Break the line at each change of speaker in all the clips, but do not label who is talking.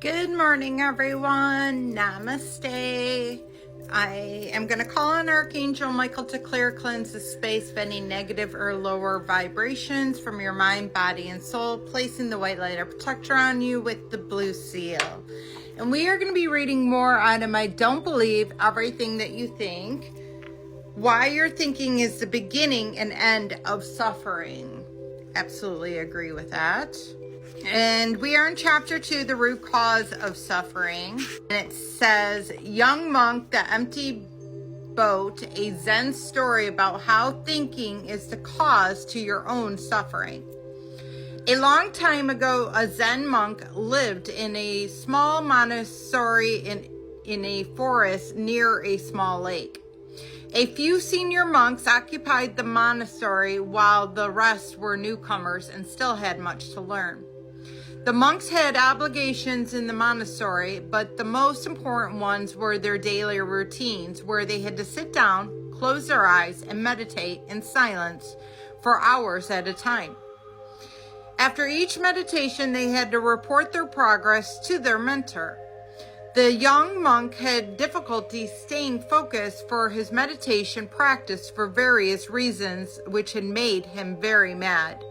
Good morning, everyone. Namaste. I am going to call on Archangel Michael to clear, cleanse the space of any negative or lower vibrations from your mind, body, and soul, placing the white light of protector on you with the blue seal. And we are going to be reading more out of I Don't Believe Everything That You Think. Why your thinking is the beginning and end of suffering. Absolutely agree with that. And we are in chapter 2, the root cause of suffering. And it says, Young Monk, the Empty Boat, a Zen story about how thinking is the cause to your own suffering. A long time ago, a Zen monk lived in a small monastery in a forest near a small lake. A few senior monks occupied the monastery while the rest were newcomers and still had much to learn. The monks had obligations in the monastery, but the most important ones were their daily routines, where they had to sit down, close their eyes, and meditate in silence for hours at a time. After each meditation, they had to report their progress to their mentor. The young monk had difficulty staying focused for his meditation practice for various reasons, which had made him very mad.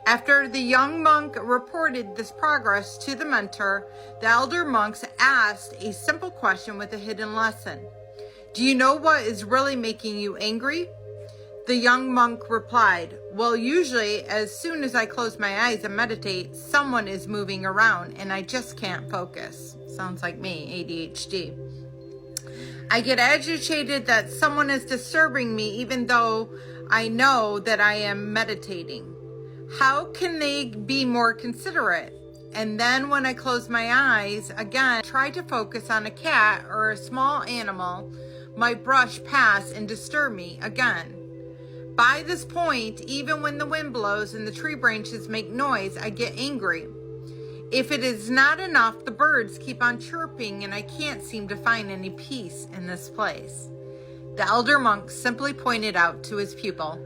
After the young monk reported this progress to the mentor, the elder monks asked a simple question with a hidden lesson. Do you know what is really making you angry? The young monk replied, well, usually as soon as I close my eyes and meditate, someone is moving around and I just can't focus. Sounds like me, ADHD. I get agitated that someone is disturbing me even though I know that I am meditating. How can they be more considerate? And then when I close my eyes, again, try to focus on a cat or a small animal might brush past and disturb me again. By this point, even when the wind blows and the tree branches make noise, I get angry. If it is not enough, the birds keep on chirping and I can't seem to find any peace in this place. The elder monk simply pointed out to his pupil,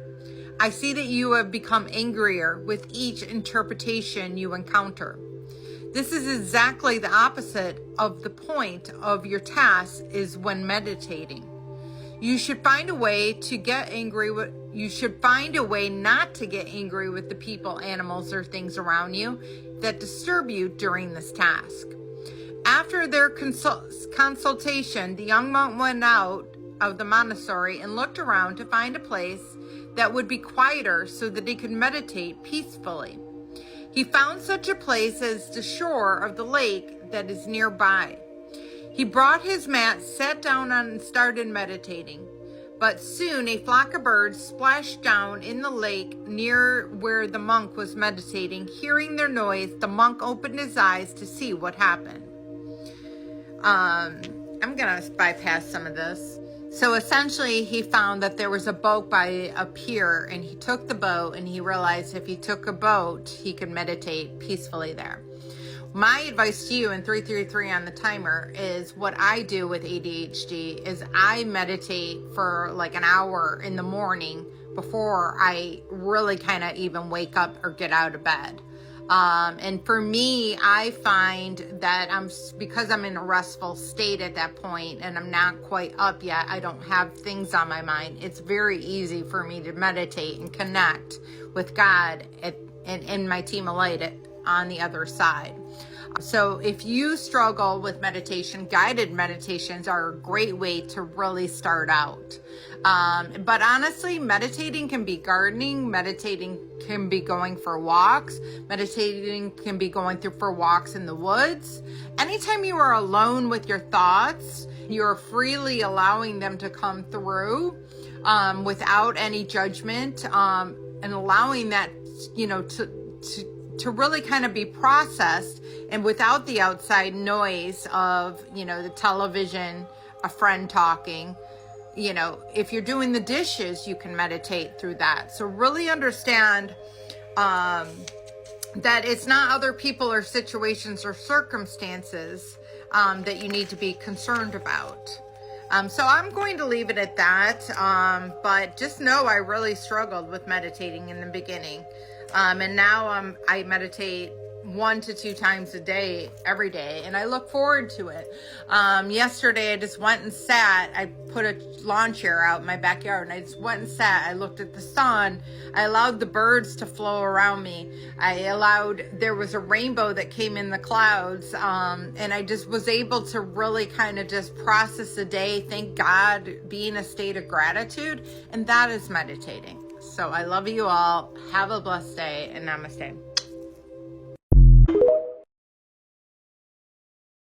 I see that you have become angrier with each interpretation you encounter. This is exactly the opposite of the point of your task is when meditating. You should find a way not to get angry with the people, animals, or things around you that disturb you during this task. After their consultation, the young monk went out of the monastery and looked around to find a place that would be quieter so that he could meditate peacefully. He found such a place as the shore of the lake that is nearby. He brought his mat, sat down on and started meditating. But soon a flock of birds splashed down in the lake near where the monk was meditating. Hearing their noise, the monk opened his eyes to see what happened. I'm going to bypass some of this. So essentially, he found that there was a boat by a pier, and he took the boat, and he realized if he took a boat, he could meditate peacefully there. My advice to you in 333 on the timer is what I do with ADHD is I meditate for like an hour in the morning before I really kind of even wake up or get out of bed. And for me, I find that because I'm in a restful state at that point and I'm not quite up yet, I don't have things on my mind. It's very easy for me to meditate and connect with God and my team of light on the other side. So if you struggle with meditation, guided meditations are a great way to really start out. But honestly, meditating can be gardening, meditating can be going for walks, meditating can be going for walks in the woods. Anytime you are alone with your thoughts, you're freely allowing them to come through without any judgment, and allowing that, to really kind of be processed and without the outside noise of, the television, a friend talking. If you're doing the dishes, you can meditate through that. So really understand that it's not other people or situations or circumstances that you need to be concerned about. So I'm going to leave it at that. But just know I really struggled with meditating in the beginning. And now I meditate 1 to 2 times a day, every day, and I look forward to it. Yesterday I just went and sat. I put a lawn chair out in my backyard and I just went and sat. I looked at the sun. I allowed the birds to flow around me. There was a rainbow that came in the clouds, and I just was able to really kind of just process the day, thank God, be in a state of gratitude, and that is meditating. So I love you all. Have a blessed day, and namaste.